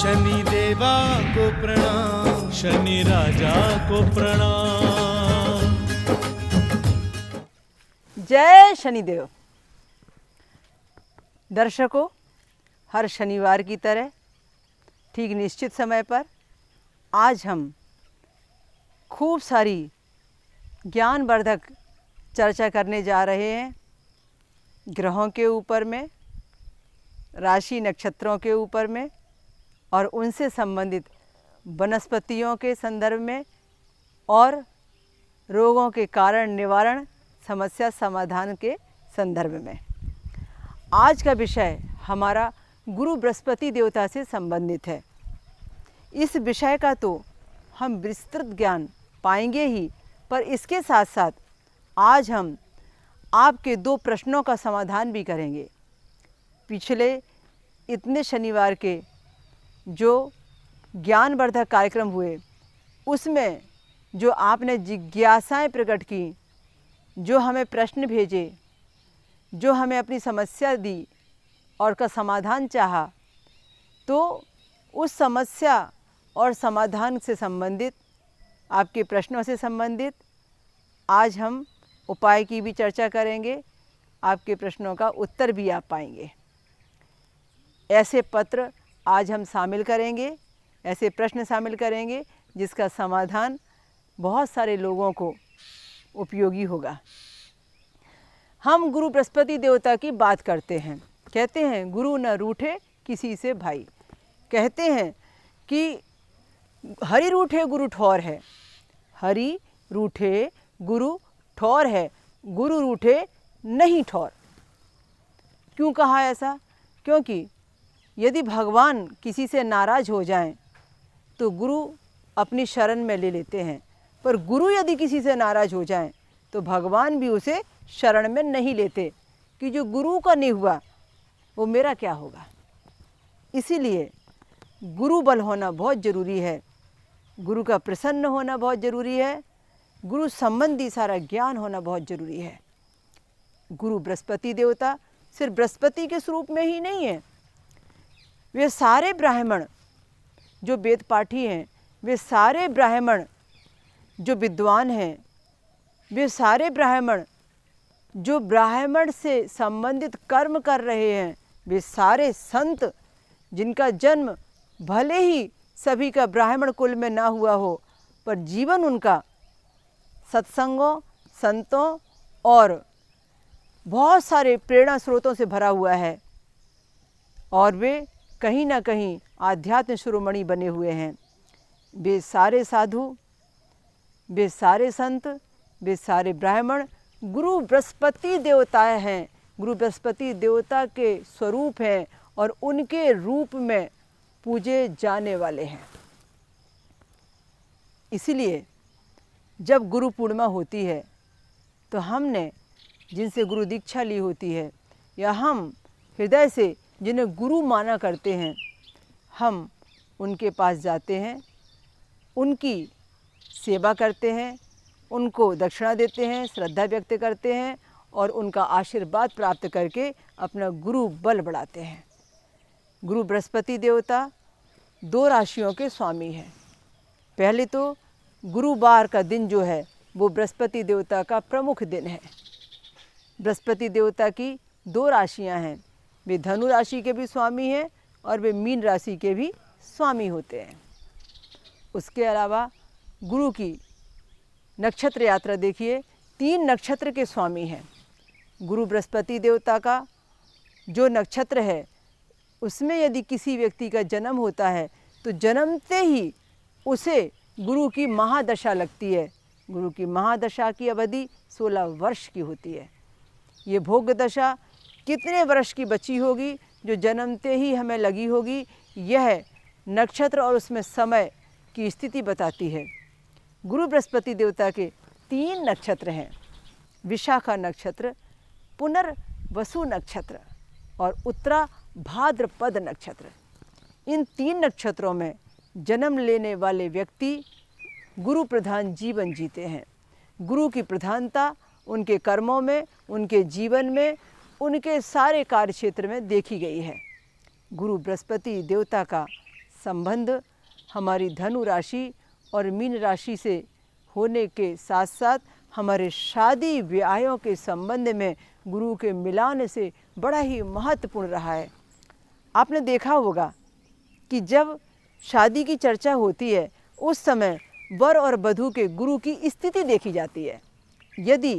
शनि देवा को प्रणाम, शनि राजा को प्रणाम। जय शनिदेव। दर्शकों, हर शनिवार की तरह ठीक निश्चित समय पर आज हम खूब सारी ज्ञानवर्धक चर्चा करने जा रहे हैं। ग्रहों के ऊपर में, राशि नक्षत्रों के ऊपर में और उनसे संबंधित वनस्पतियों के संदर्भ में और रोगों के कारण निवारण, समस्या समाधान के संदर्भ में। आज का विषय हमारा गुरु बृहस्पति देवता से संबंधित है। इस विषय का तो हम विस्तृत ज्ञान पाएंगे ही, पर इसके साथ साथ आज हम आपके 2 प्रश्नों का समाधान भी करेंगे। पिछले इतने शनिवार के जो ज्ञानवर्धक कार्यक्रम हुए उसमें जो आपने जिज्ञासाएं प्रकट की, जो हमें प्रश्न भेजे, जो हमें अपनी समस्या दी और का समाधान चाहा, तो उस समस्या और समाधान से संबंधित, आपके प्रश्नों से संबंधित आज हम उपाय की भी चर्चा करेंगे। आपके प्रश्नों का उत्तर भी आप पाएंगे। ऐसे पत्र आज हम शामिल करेंगे, ऐसे प्रश्न शामिल करेंगे जिसका समाधान बहुत सारे लोगों को उपयोगी होगा। हम गुरु बृहस्पति देवता की बात करते हैं। कहते हैं गुरु न रूठे किसी से भाई। कहते हैं कि हरि रूठे गुरु ठौर है, हरि रूठे गुरु ठौर है, गुरु रूठे नहीं ठौर। क्यों कहा ऐसा? क्योंकि यदि भगवान किसी से नाराज हो जाएं तो गुरु अपनी शरण में ले लेते हैं, पर गुरु यदि किसी से नाराज हो जाएं तो भगवान भी उसे शरण में नहीं लेते कि जो गुरु का नहीं हुआ वो मेरा क्या होगा। इसीलिए गुरु बल होना बहुत ज़रूरी है, गुरु का प्रसन्न होना बहुत ज़रूरी है, गुरु संबंधी सारा ज्ञान होना बहुत ज़रूरी है। गुरु बृहस्पति देवता सिर्फ बृहस्पति के स्वरूप में ही नहीं है, वे सारे ब्राह्मण जो वेद पाठी हैं, वे सारे ब्राह्मण जो विद्वान हैं, वे सारे ब्राह्मण जो ब्राह्मण से संबंधित कर्म कर रहे हैं, वे सारे संत जिनका जन्म भले ही सभी का ब्राह्मण कुल में ना हुआ हो, पर जीवन उनका सत्संगों, संतों और बहुत सारे प्रेरणा स्रोतों से भरा हुआ है और वे कहीं ना कहीं आध्यात्म शिरोमणि बने हुए हैं। वे सारे साधु, वे सारे संत, वे सारे ब्राह्मण गुरु बृहस्पति देवता हैं, गुरु बृहस्पति देवता के स्वरूप हैं और उनके रूप में पूजे जाने वाले हैं। इसीलिए जब गुरु पूर्णिमा होती है तो हमने जिनसे गुरु दीक्षा ली होती है या हम हृदय से जिन्हें गुरु माना करते हैं, हम उनके पास जाते हैं, उनकी सेवा करते हैं, उनको दक्षिणा देते हैं, श्रद्धा व्यक्त करते हैं और उनका आशीर्वाद प्राप्त करके अपना गुरु बल बढ़ाते हैं। गुरु बृहस्पति देवता 2 राशियों के स्वामी हैं। पहले तो गुरुवार का दिन जो है वो बृहस्पति देवता का प्रमुख दिन है। बृहस्पति देवता की 2 राशियां हैं, वे धनु राशि के भी स्वामी हैं और वे मीन राशि के भी स्वामी होते हैं। उसके अलावा गुरु की नक्षत्र यात्रा देखिए, 3 नक्षत्र के स्वामी हैं। गुरु बृहस्पति देवता का जो नक्षत्र है उसमें यदि किसी व्यक्ति का जन्म होता है तो जन्मते ही उसे गुरु की महादशा लगती है। गुरु की महादशा की अवधि 16 वर्ष की होती है। ये भोग दशा कितने वर्ष की बची होगी जो जन्मते ही हमें लगी होगी, यह नक्षत्र और उसमें समय की स्थिति बताती है। गुरु बृहस्पति देवता के 3 नक्षत्र हैं, विशाखा नक्षत्र, पुनर्वसु नक्षत्र और उत्तरा भाद्रपद नक्षत्र। इन 3 नक्षत्रों में जन्म लेने वाले व्यक्ति गुरु प्रधान जीवन जीते हैं। गुरु की प्रधानता उनके कर्मों में, उनके जीवन में, उनके सारे कार्य क्षेत्र में देखी गई है। गुरु बृहस्पति देवता का संबंध हमारी धनु राशि और मीन राशि से होने के साथ साथ हमारे शादी ब्याहों के संबंध में गुरु के मिलान से बड़ा ही महत्वपूर्ण रहा है। आपने देखा होगा कि जब शादी की चर्चा होती है उस समय वर और वधू के गुरु की स्थिति देखी जाती है। यदि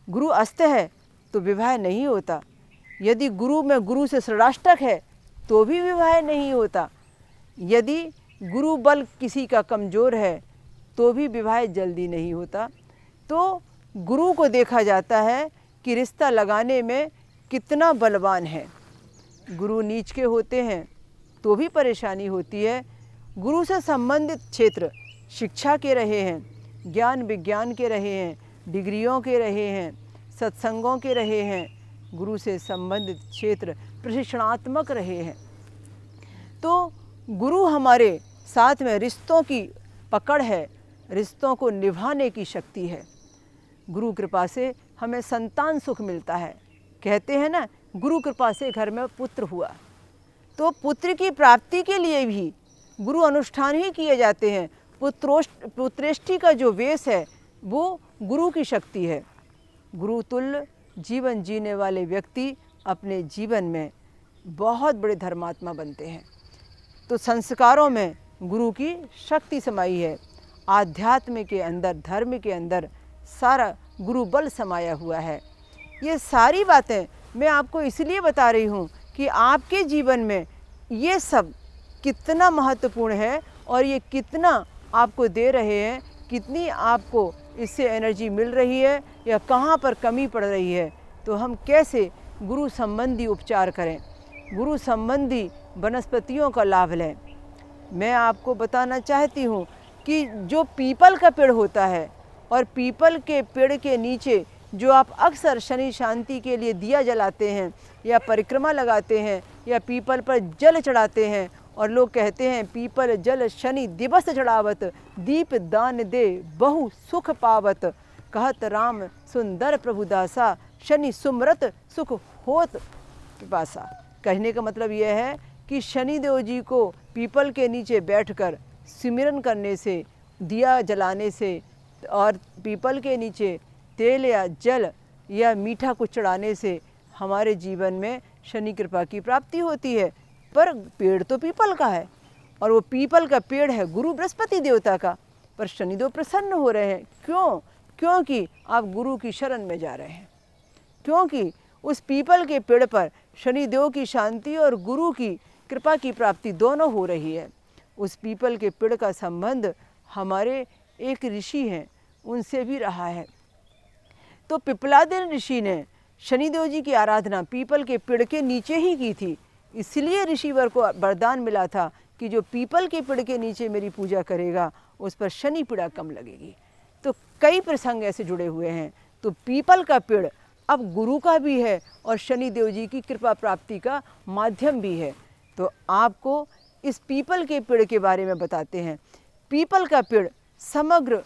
गुरु अस्त है तो विवाह नहीं होता, यदि गुरु में गुरु से षडाष्टक है तो भी विवाह नहीं होता, यदि गुरु बल किसी का कमज़ोर है तो भी विवाह जल्दी नहीं होता। तो गुरु को देखा जाता है कि रिश्ता लगाने में कितना बलवान है। गुरु नीच के होते हैं तो भी परेशानी होती है। गुरु से संबंधित क्षेत्र शिक्षा के रहे हैं, ज्ञान विज्ञान के रहे हैं, डिग्रियों के रहे हैं, सत्संगों के रहे हैं, गुरु से संबंधित क्षेत्र प्रशिक्षणात्मक रहे हैं। तो गुरु हमारे साथ में रिश्तों की पकड़ है, रिश्तों को निभाने की शक्ति है। गुरु कृपा से हमें संतान सुख मिलता है। कहते हैं ना, गुरु कृपा से घर में पुत्र हुआ। तो पुत्र की प्राप्ति के लिए भी गुरु अनुष्ठान ही किए जाते हैं। पुत्रेष्टि का जो वेश है वो गुरु की शक्ति है। गुरु तुल्य जीवन जीने वाले व्यक्ति अपने जीवन में बहुत बड़े धर्मात्मा बनते हैं। तो संस्कारों में गुरु की शक्ति समाई है। आध्यात्म के अंदर, धर्म के अंदर सारा गुरु बल समाया हुआ है। ये सारी बातें मैं आपको इसलिए बता रही हूँ कि आपके जीवन में ये सब कितना महत्वपूर्ण है और ये कितना आपको दे रहे हैं, कितनी आपको इससे एनर्जी मिल रही है या कहाँ पर कमी पड़ रही है। तो हम कैसे गुरु संबंधी उपचार करें, गुरु संबंधी वनस्पतियों का लाभ लें। मैं आपको बताना चाहती हूँ कि जो पीपल का पेड़ होता है और पीपल के पेड़ के नीचे जो आप अक्सर शनि शांति के लिए दिया जलाते हैं या परिक्रमा लगाते हैं या पीपल पर जल चढ़ाते हैं, और लोग कहते हैं पीपल जल शनि दिवस चढ़ावत, दीप दान दे बहु सुख पावत, कहत राम सुंदर प्रभुदासा, शनि सुमरत सुख होत पिपासा। कहने का मतलब यह है कि शनिदेव जी को पीपल के नीचे बैठकर सिमरन करने से, दिया जलाने से और पीपल के नीचे तेल या जल या मीठा कुछ चढ़ाने से हमारे जीवन में शनि कृपा की प्राप्ति होती है। पर पेड़ तो पीपल का है और वो पीपल का पेड़ है गुरु बृहस्पति देवता का, पर शनिदेव प्रसन्न हो रहे हैं। क्यों? क्योंकि आप गुरु की शरण में जा रहे हैं, क्योंकि उस पीपल के पेड़ पर शनिदेव की शांति और गुरु की कृपा की प्राप्ति दोनों हो रही है। उस पीपल के पेड़ का संबंध हमारे एक ऋषि हैं उनसे भी रहा है। तो पिपलादन ऋषि ने शनिदेव जी की आराधना पीपल के पेड़ के नीचे ही की थी, इसलिए ऋषिवर को वरदान मिला था कि जो पीपल के पेड़ के नीचे मेरी पूजा करेगा उस पर शनि पीड़ा कम लगेगी। तो कई प्रसंग ऐसे जुड़े हुए हैं। तो पीपल का पेड़ अब गुरु का भी है और शनिदेव जी की कृपा प्राप्ति का माध्यम भी है। तो आपको इस पीपल के पेड़ के बारे में बताते हैं। पीपल का पेड़ समग्र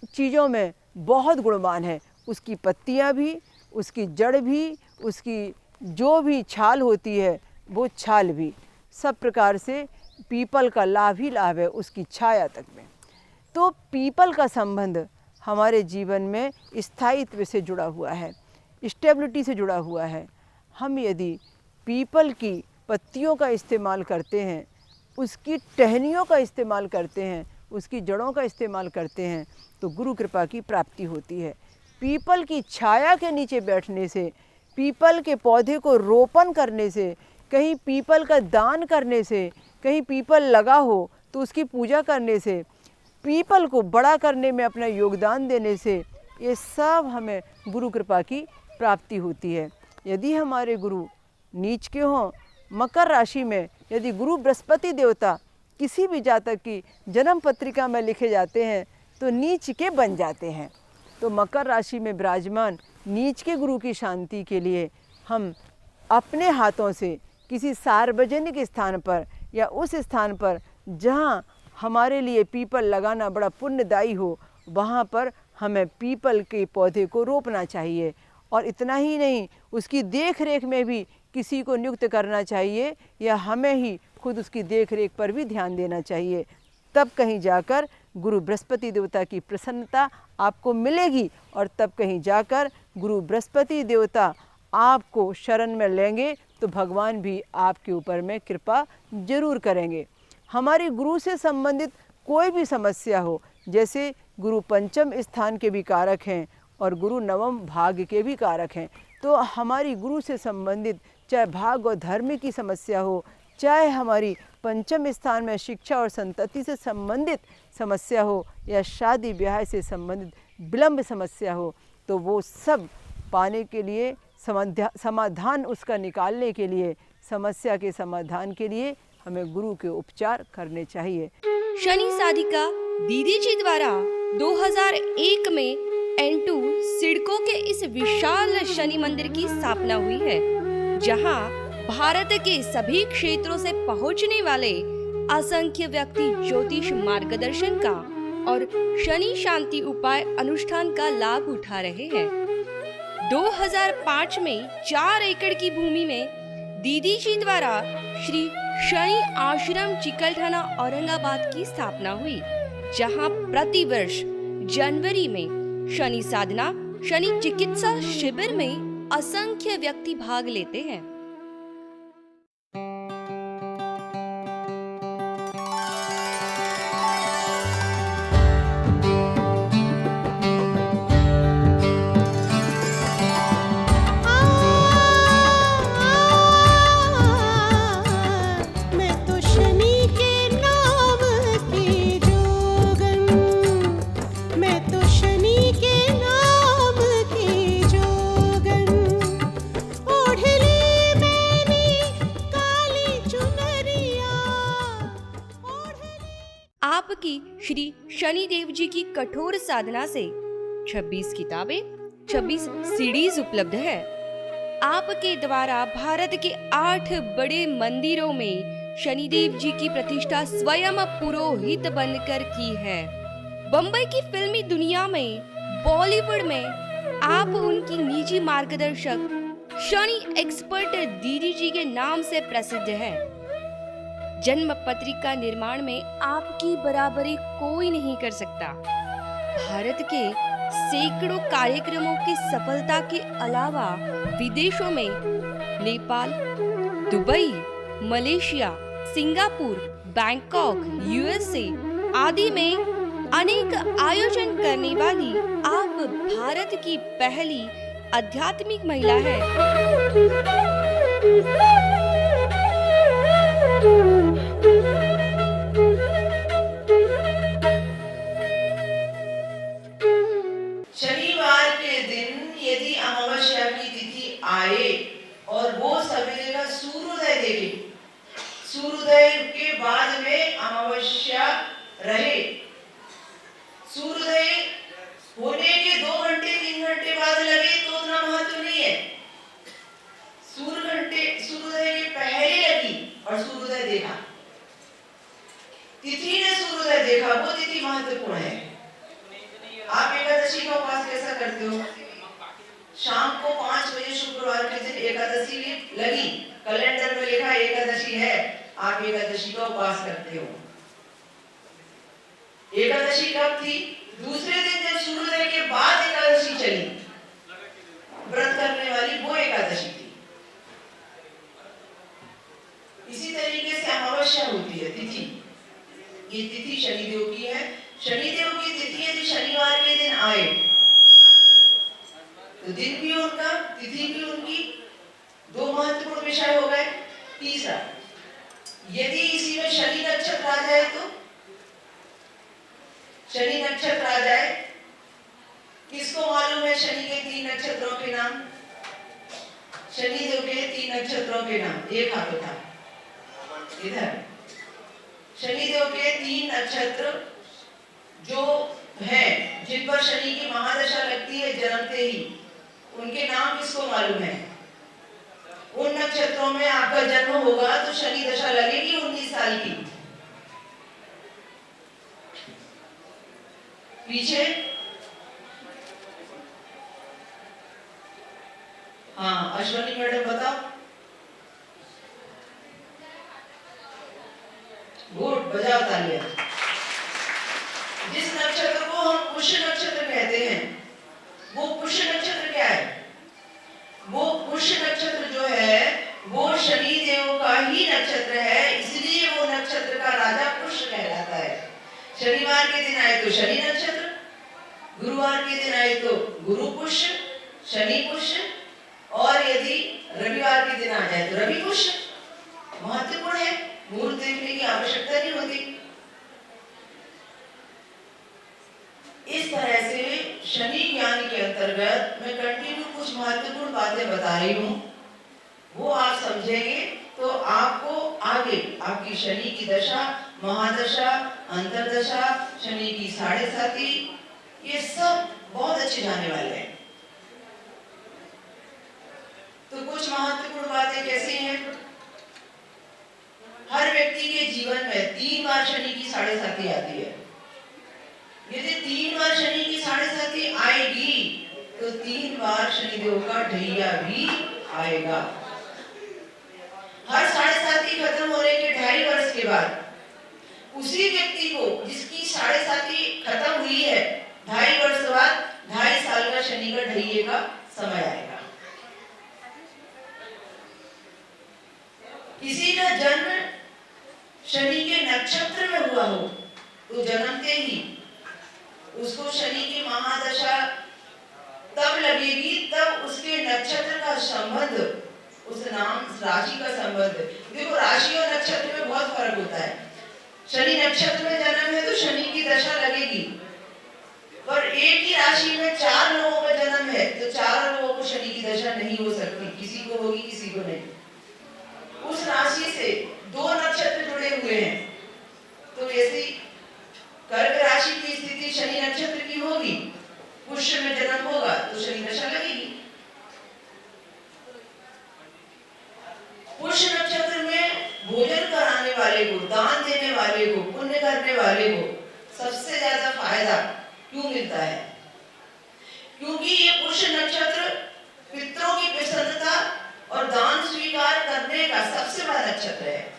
चीज़ों में बहुत गुणवान है। उसकी पत्तियां भी, उसकी जड़ भी, उसकी जो भी छाल होती है वो छाल भी, सब प्रकार से पीपल का लाभ ही लाभ है उसकी छाया तक में। तो पीपल का संबंध हमारे जीवन में स्थायित्व से जुड़ा हुआ है, स्टेबिलिटी से जुड़ा हुआ है। हम यदि पीपल की पत्तियों का इस्तेमाल करते हैं, उसकी टहनियों का इस्तेमाल करते हैं, उसकी जड़ों का इस्तेमाल करते हैं तो गुरु कृपा की प्राप्ति होती है। पीपल की छाया के नीचे बैठने से, पीपल के पौधे को रोपण करने से, कहीं पीपल का दान करने से, कहीं पीपल लगा हो तो उसकी पूजा करने से, पीपल को बड़ा करने में अपना योगदान देने से, ये सब हमें गुरु कृपा की प्राप्ति होती है। यदि हमारे गुरु नीच के हों, मकर राशि में यदि गुरु बृहस्पति देवता किसी भी जातक की जन्म पत्रिका में लिखे जाते हैं तो नीच के बन जाते हैं। तो मकर राशि में विराजमान नीच के गुरु की शांति के लिए हम अपने हाथों से किसी सार्वजनिक स्थान पर या उस स्थान पर जहाँ हमारे लिए पीपल लगाना बड़ा पुण्यदायी हो, वहाँ पर हमें पीपल के पौधे को रोपना चाहिए। और इतना ही नहीं, उसकी देख रेख में भी किसी को नियुक्त करना चाहिए या हमें ही खुद उसकी देख रेख पर भी ध्यान देना चाहिए। तब कहीं जाकर गुरु बृहस्पति देवता की प्रसन्नता आपको मिलेगी और तब कहीं जाकर गुरु बृहस्पति देवता आपको शरण में लेंगे तो भगवान भी आपके ऊपर में कृपा जरूर करेंगे। हमारी गुरु से संबंधित कोई भी समस्या हो, जैसे गुरु पंचम स्थान के भी कारक हैं और गुरु नवम भाग्य के भी कारक हैं, तो हमारी गुरु से संबंधित चाहे भाग्य और धर्म की समस्या हो, चाहे हमारी पंचम स्थान में शिक्षा और संतति से संबंधित समस्या हो या शादी ब्याह से संबंधित विलंब समस्या हो, तो वो सब पाने के लिए समाधान उसका निकालने के लिए, समस्या के समाधान के लिए हमें गुरु के उपचार करने चाहिए। शनि साधिका दीदी जी द्वारा 2001 में N2 सिडको के इस विशाल शनि मंदिर की स्थापना हुई है, जहां भारत के सभी क्षेत्रों से पहुंचने वाले असंख्य व्यक्ति ज्योतिष मार्गदर्शन का और शनि शांति उपाय अनुष्ठान का लाभ उठा रहे हैं। 2005 में 4 एकड़ की भूमि में दीदी जी द्वारा श्री शनि आश्रम चिकलठाना औरंगाबाद की स्थापना हुई, जहां प्रतिवर्ष जनवरी में शनि साधना, शनि चिकित्सा शिविर में असंख्य व्यक्ति भाग लेते हैं। आपकी श्री शनि देव जी की कठोर साधना से 26 किताबें, 26 सीडीज उपलब्ध है। आपके द्वारा भारत के 8 बड़े मंदिरों में शनिदेव जी की प्रतिष्ठा स्वयं पुरोहित बनकर की है। बम्बई की फिल्मी दुनिया में, बॉलीवुड में आप उनकी निजी मार्गदर्शक शनि एक्सपर्ट दीदी जी के नाम से प्रसिद्ध है। जन्म पत्रिका निर्माण में आपकी बराबरी कोई नहीं कर सकता। भारत के सैकड़ों कार्यक्रमों की सफलता के अलावा विदेशों में Nepal, Dubai, Malaysia, Singapore, Bangkok, USA आदि में अनेक आयोजन करने वाली आप भारत की पहली आध्यात्मिक महिला है। शनिवार के दिन यदि अमावस्या की तिथि आए और वो सवेरे का सूर्योदय देखे, सूर्योदय के बाद में अमावस्या रहे, सूर्योदय होने के 2 घंटे 3 घंटे बाद लगे तो उतना महत्व नहीं है। सूर्योदय के पहले लगी और सूर्योदय देखा, तिथि ने सूर्योदय देखा, वो तिथि महत्वपूर्ण है। आप एकादशी का उपवास कैसा करते हो? शाम को 5 बजे शुक्रवार के दिन एकादशी लगी, कैलेंडर में लिखा एकादशी है, आप एकादशी का उपवास करते हो। एकादशी कब थी? दूसरे दिन जब सूर्योदय के बाद एकादशी चली, व्रत करने वाली वो एकादशी थी। इसी तरीके से अमावस्या होती है तिथि, ये तिथि शनिदेव की है। शनिदेव की तिथि यदि शनिवार के दिन आए तो दिन भी उनका, तिथि भी उनकी, 2 महत्वपूर्ण विषय हो गए। तीसरा, यदि इसी में शनि नक्षत्र आ जाए तो शनि नक्षत्र आ जाए, किसको मालूम है शनि के 3 नक्षत्रों के नाम? शनिदेव के 3 नक्षत्रों के नाम, एक हाथ उठा इधर। शनिदेव के 3 नक्षत्र जो है, जिन पर शनि की महादशा लगती है जन्मते ही, उनके नाम किसको मालूम है? उन नक्षत्रों में आपका जन्म होगा तो शनि दशा लगेगी 19 साल की। पीछे हाँ, अश्वनी मैडम बताओ। गुड, बजाओ तालियां। जिस नक्षत्र को हम पुष्य नक्षत्र कहते हैं, वो पुष्य नक्षत्र क्या है? वो पुष्य नक्षत्र जो है वो शनि देव का ही नक्षत्र है, इसलिए वो नक्षत्र का राजा पुष्य कहलाता है। शनिवार के दिन आए तो शनि नक्षत्र, गुरुवार के दिन आए तो गुरु पुष्य, शनि पुष्य, और यदि रविवार के दिन आ जाए तो रवि पुष्य। महत्वपूर्ण है, मुहूर्त देखने की आवश्यकता नहीं होती। इस तरह से शनि ज्ञान के अंतर्गत मैं कंटिन्यू कुछ महत्वपूर्ण बातें बता रही हूँ, वो आप समझेंगे तो आपको आगे आपकी शनि की दशा, महादशा, अंतरदशा, शनि की 7.5, ये सब बहुत अच्छे जाने वाले हैं। तो कुछ महत्वपूर्ण बातें कैसी हैं? हर व्यक्ति के जीवन में 3 बार शनि की 7.5 आती है। यदि 3 बार शनि की 7.5 आएगी तो 3 बार शनिदेव का ढैया भी आएगा। हर 7.5 खत्म होने के 2.5 वर्ष के बाद उसी व्यक्ति को जिसकी 7.5 खत्म हुई है, 2.5 वर्ष बाद 2.5 साल का शनि का ढैये का समय आएगा। किसी का जन्म शनि के नक्षत्र में हुआ हो तो जन्मते ही उसको शनि की महादशा तब लगेगी, तब उसके नक्षत्र का संबंध, उस नाम राशि का संबंध। देखो, राशि और नक्षत्र में बहुत फर्क होता है। शनि नक्षत्र में जन्म है तो शनि की दशा लगेगी, पर एक ही राशि में 4 लोगों का जन्म है तो 4 लोगों को शनि की दशा नहीं हो सकती, किसी को होगी किसी को नहीं। उस राशि से 2 नक्षत्र जुड़े हुए हैं, तो ऐसी कर्क राशि की स्थिति शनि नक्षत्र की होगी, पुष्य में जन्म होगा तो शनि दशा लगेगी। पुष्य नक्षत्र में भोजन कराने वाले को, दान देने वाले को, पुण्य करने वाले को सबसे ज्यादा फायदा क्यों मिलता है? क्योंकि ये पुष्य नक्षत्र पितरों की प्रसन्नता और दान स्वीकार करने का सबसे बड़ा नक्षत्र है।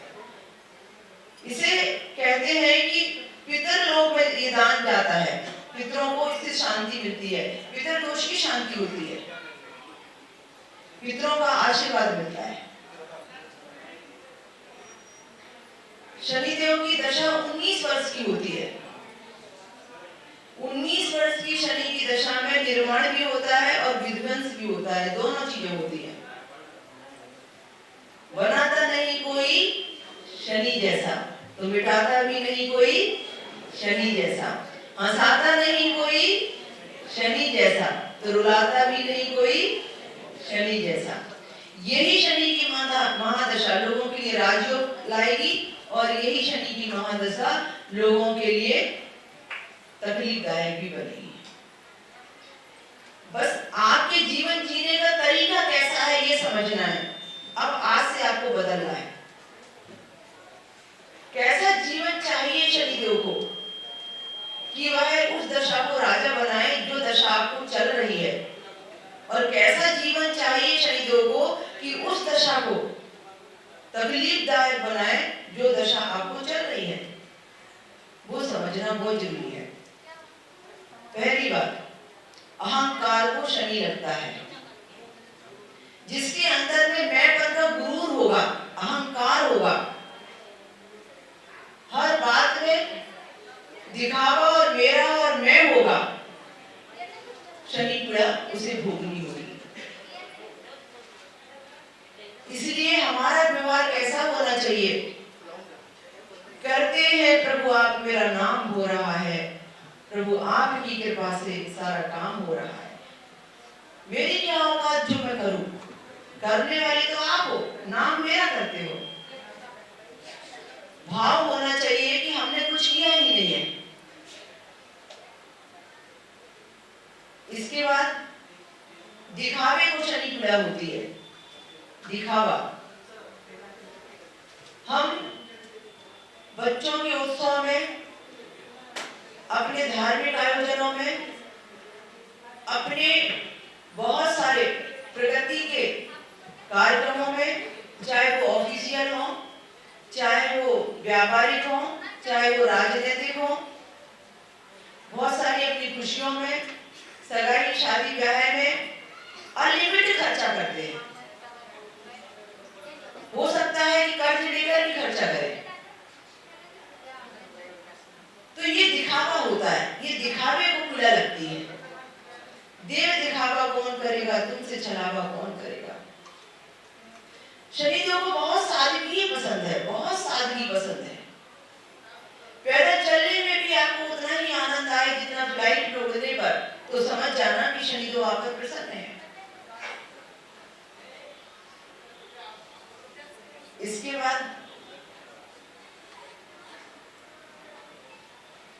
इसे कहते हैं कि पितर लोक में ये दान जाता है, पितरों को इससे शांति मिलती है, पितर दोष की शांति होती है, पितरों का आशीर्वाद मिलता है। शनिदेव की दशा 19 वर्ष की होती है। 19 वर्ष की शनि की दशा में निर्माण भी होता है और विध्वंस भी होता है, दोनों चीजें होती है। बनाता नहीं कोई शनि जैसा तो मिटाता भी नहीं कोई शनि जैसा, हंसाता नहीं कोई शनि जैसा तो रुलाता भी नहीं कोई शनि जैसा। यही शनि की महादशा लोगों के लिए राजयोग लाएगी और यही शनि की महादशा लोगों के लिए तकलीफदायक भी बनेगी। बस आपके जीवन जीने का तरीका कैसा है ये समझना है। अब आज से आपको बदलना है। कैसा जीवन चाहिए शनिदेव को कि वह उस दशा को राजा बनाए जो दशा आपको चल रही है, और कैसा जीवन चाहिए शनिदेव को कि उस दशा को तकलीफदायक बनाए जो दशा आपको चल रही है, वो समझना बहुत जरूरी है। पहली बात, अहंकार को शनि लगता है। जिसके अंदर में मैंपन का गुरूर होगा, अहंकार होगा, हर बात में दिखावा और मेरा और मैं होगा, शनि पीड़ा उसे भोगनी होगी। इसलिए हमारा व्यवहार कैसा होना चाहिए? करते हैं प्रभु आप, मेरा नाम हो रहा है, प्रभु आपकी कृपा से सारा काम हो रहा है, मेरी क्या औकात जो मैं करूं, करने वाले तो आप हो, नाम मेरा करते हो। भाव होना चाहिए कि हमने कुछ किया ही नहीं है। इसके बाद दिखावे को शनि पीड़ा होती है। दिखावा, हम बच्चों के उत्सव में, अपने धार्मिक आयोजनों में, अपने बहुत सारे प्रगति के कार्यक्रमों में, चाहे वो ऑफिशियल हो, चाहे वो व्यापारिक हो, चाहे वो राजनीतिक हो, बहुत सारी अपनी खुशियों में, सगाई शादी ब्याह में अनलिमिटेड खर्चा करते हैं। हो सकता है कि कर्ज लेकर भी खर्चा करें। तो ये दिखावा होता है, ये दिखावे को पीड़ा लगती है। देव दिखावा कौन करेगा, तुमसे छलावा कौन करेगा। शनिदेव को बहुत सादगी पसंद है, बहुत सादगी पसंद है। पैदल चलने में भी आपको उतना ही आनंद आए जितना फ्लाइट में उड़ने पर, तो समझ जाना कि शनिदेव आप पर प्रसन्न है। इसके बाद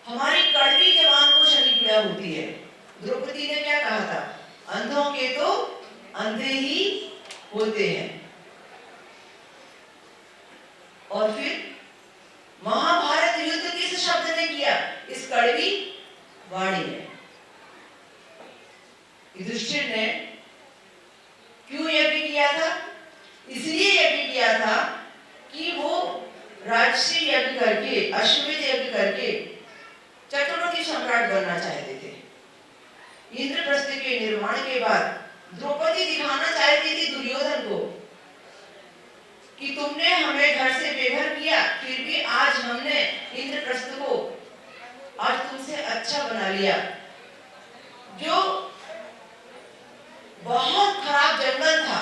हमारी कड़वी जबान को शनि पीड़ा होती है। द्रौपदी ने क्या कहा था, अंधों के तो अंधे ही होते हैं। और फिर महाभारत युद्ध किस शब्द ने किया, इस कड़वी वाणी ने। युधिष्ठिर ने क्यों यज्ञ किया था, इसलिए यज्ञ किया था कि वो राजसी यज्ञ करके, अश्वमेध यज्ञ करके चक्रवर्ती सम्राट बनना चाहते थे। इंद्रप्रस्थ के निर्माण के बाद द्रौपदी दिखाना चाहती थी दुर्योधन को कि तुमने हमें घर से बेघर किया, फिर भी आज हमने इंद्रप्रस्थ को आज तुमसे अच्छा बना लिया। जो बहुत खराब जंगल था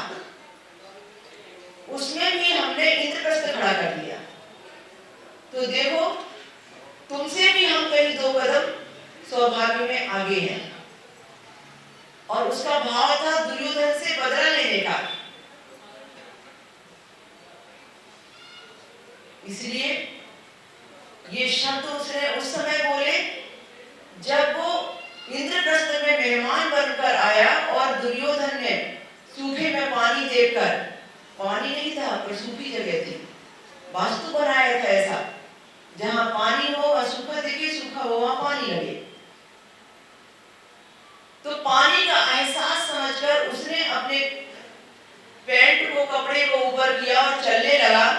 उसमें भी हमने इंद्रप्रस्थ खड़ा कर दिया। तो देखो तुमसे भी हम कहीं 2 कदम सौभाग्य में आगे हैं। और उसका भाव था दुर्योधन से बदला लेने का। इसलिए ये शब्द उसने उस समय बोले जब वो इंद्रप्रस्थ में मेहमान बनकर आया और दुर्योधन ने सूखे में पानी देखकर, पानी नहीं था पर सूखी जगह थी, वास्तु बनाया था ऐसा, जहां पानी हो और सूखा दिखे, सूखा हो वहां पानी लगे। तो पानी का एहसास समझकर उसने अपने पैंट को, कपड़े को ऊपर किया और चलने लगा।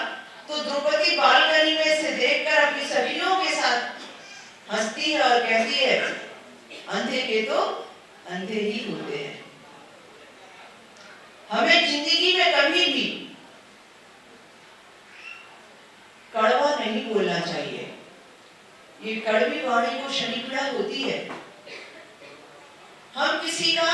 तो द्रौपदी बालकनी में से देखकर अपनी सखियों के साथ हंसती है और कहती है, अंधे के तो अंधे ही होते हैं। हमें जिंदगी में कभी भी कड़वा नहीं बोलना चाहिए। ये कड़वी वाणी को शनि पीड़ा होती है। हम किसी का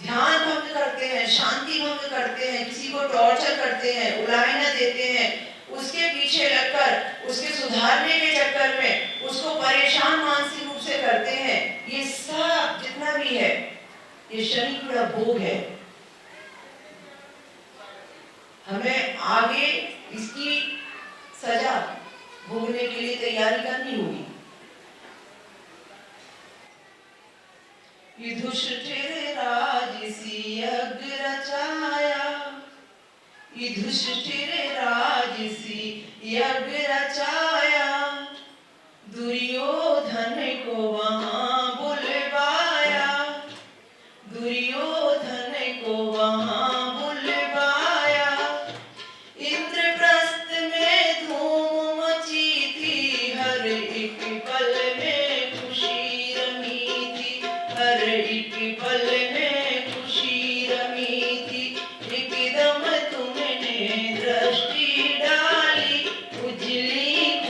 ध्यान भंग करते हैं, शांति भंग करते हैं, किसी को टॉर्चर करते हैं, उलाहना देते हैं, उसके पीछे लगकर उसके सुधारने के चक्कर में उसको परेशान मानसिक रूप से करते हैं। ये सब जितना भी है ये शनि पीड़ा भोग है। हमें आगे इसकी सजा भोगने के लिए तैयारी करनी होगी। युधिष्ठिर राजसी यज्ञ रचाया, युधिष्ठिर राजसी यज्ञ रचाया, दुर्योधन को वहां बुलवाया, दुर्योधन को वहां बुलवाया। इंद्रप्रस्थ में धूम मची थी, हर एक पल में खुशी रमी थी, हर एक पल में खुशी रमी थी। एकदम तुमने दृष्टि डाली, उजली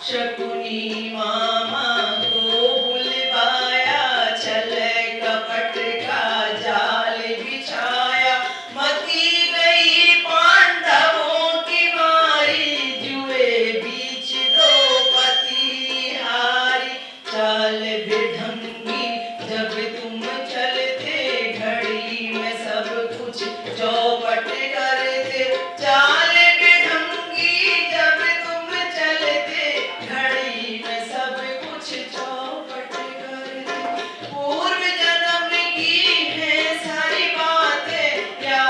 शकुनी मामा को बुलवाया, छल कपट का जाल बिछाया, मती गई पांडवों की मारी, जुए बीच दो पति हारी। चाल बेढंगी जब तुम चलते, घड़ी में सब कुछ चौपट करते। चाल बेढंगी जब तुम चलते, घड़ी में सब कुछ चौपट करते। पूर्व जन्म की है सारी बातें, या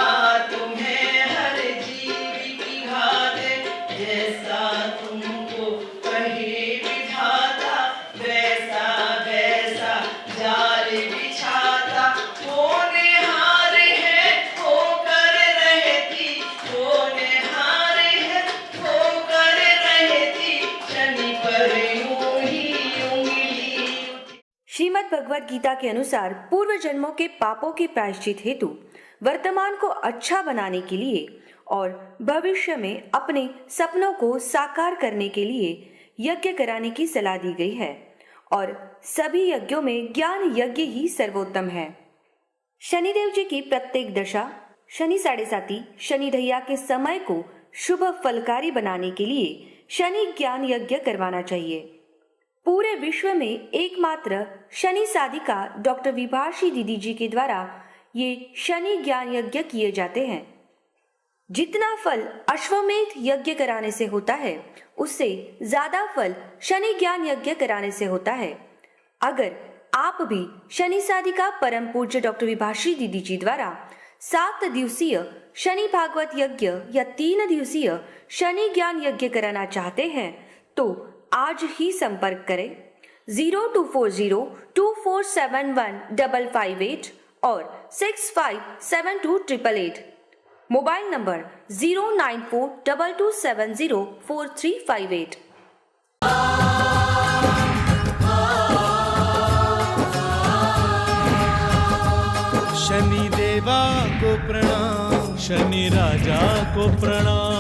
तुम्हें हर जीव की घाते। जैसा तुमको कहे विधाता, वैसा वैसा जाल बिछाता। होनहार है होकर रहती, होनहार है होकर रहती, शनि पर यूं ही उंगली उठी। श्रीमद् भगवद गीता के अनुसार पूर्व जन्मों के पापों के प्रायश्चित हेतु वर्तमान को अच्छा बनाने के लिए और भविष्य में अपने सपनों को साकार करने के लिए यज्ञ कराने की सलाह दी गई है और सभी यज्ञों में ज्ञान यज्ञ ही सर्वोत्तम है। शनिदेव जी की प्रत्येक दशा, शनि साढ़े साती, शनि ढैया के समय को शुभ फलकारी बनाने के लिए शनि ज्ञान यज्ञ करवाना चाहिए। पूरे विश्व में एकमात्र शनि साधिका डॉक्टर विभाषी दीदी जी के द्वारा ये शनि ज्ञान यज्ञ किए जाते हैं। जितना फल अश्वमेध यज्ञ कराने से होता है, उससे ज्यादा फल शनि ज्ञान यज्ञ कराने से होता है। अगर आप भी शनि साधिका परम पूज्य डॉक्टर विभाषी दीदी जी द्वारा 7 दिवसीय शनि भागवत यज्ञ या 3 दिवसीय शनि ज्ञान यज्ञ कराना चाहते हैं तो आज ही संपर्क करें 024024715558 और 65728888। Mobile number 09422704358। शनि देवा को प्रणाम, शनि राजा को प्रणाम।